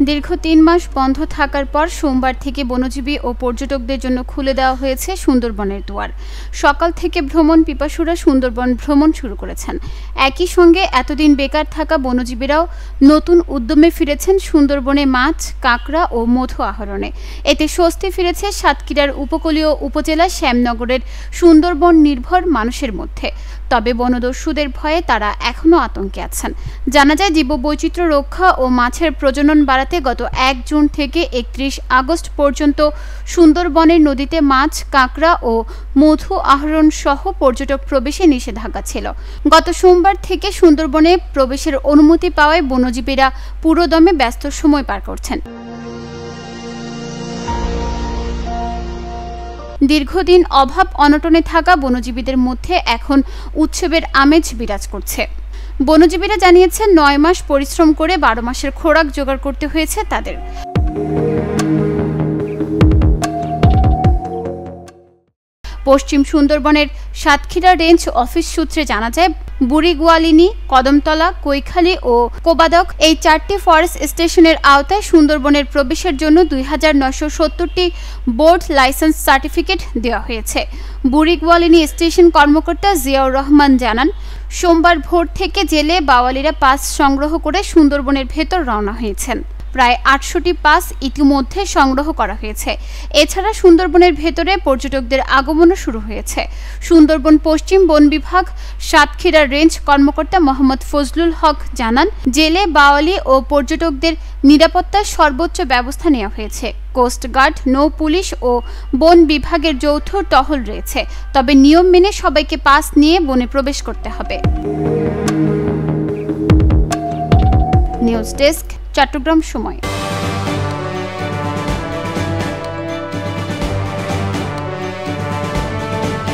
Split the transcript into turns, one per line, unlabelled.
দীর্ঘ ৩ মাস বন্ধ থাকার পর সোমবার থেকে বনজীবী ও পর্যটকদের জন্য খুলে দেওয়া হয়েছে সুন্দরবনের দুয়ার। সকাল থেকে ভ্রমণ পিপাসুরা সুন্দরবন ভ্রমণ শুরু করেছেন। একই সঙ্গে এতদিন বেকার থাকা বনজীবীরাও নতুন উদ্যমে ফিরেছেন সুন্দরবনে মাছ, কাঁকড়া ও মধু আহরণে। এতে স্বস্তি ফিরেছে সাতক্ষীরার উপকূলীয় উপজেলা শ্যামনগরের সুন্দরবন নির্ভর মানুষের মধ্যে। তবে বনদস্যুদের ভয়ে তারা এখনও আতঙ্কে আছেন। জানা যায়, জীববৈচিত্র্য রক্ষা ও মাছের প্রজনন বাড়াতে গত ১ জুন থেকে ৩১ আগস্ট পর্যন্ত সুন্দরবনের নদীতে মাছ, কাঁকড়া ও মধু আহরণ সহ পর্যটক প্রবেশে নিষেধাজ্ঞা ছিল। গত সোমবার থেকে সুন্দরবনে প্রবেশের অনুমতি পাওয়ায় বনজীবীরা পুরোদমে ব্যস্ত সময় পার করছেন। দীর্ঘদিন অভাব অনটনে থাকা বনজীবীদের মধ্যে এখন উৎসবের আমেজ বিরাজ করছে। বনজীবীরা জানিয়েছেন, ৯ মাস পরিশ্রম করে ১২ মাসের খোরাক জোগাড় করতে হয়েছে তাদের। পশ্চিম সুন্দরবনের সাতক্ষীরা রেঞ্জ অফিস সূত্রে জানা যায়, বুড়িগোয়ালিনী, কদমতলা, কৈখালী ও কোবাদক এই ৪টি ফরেস্ট স্টেশনের আওতায় সুন্দরবনের প্রবেশের জন্য ২৯৭০টি বোর্ড লাইসেন্স সার্টিফিকেট দেওয়া হয়েছে। বুড়িগোয়ালিনী স্টেশন কর্মকর্তা জিয়াউর রহমান জানান, সোমবার ভোর থেকে জেলে বাওয়ালিরা পাস সংগ্রহ করে সুন্দরবনের ভেতর রওনা হয়েছেন। প্রায় ৮০০টি পাস ইতিমধ্যে সংগ্রহ করা হয়েছে। এছাড়া সুন্দরবনের ভেতরে পর্যটকদের আগমনও শুরু হয়েছে। সুন্দরবন পশ্চিম বন বিভাগ সাতক্ষীরা রেঞ্জ কর্মকর্তা মোহাম্মদ ফজলুল হক জানান, জেলে, বাওয়ালি ও পর্যটকদের নিরাপত্তার সর্বোচ্চ ব্যবস্থা নেওয়া হয়েছে। কোস্টগার্ড, নৌ পুলিশ ও বন বিভাগের যৌথ টহল রয়েছে। তবে নিয়ম মেনে সবাইকে পাস নিয়ে বনে প্রবেশ করতে হবে। নিউজ ডেস্ক, চট্টগ্রাম সময়।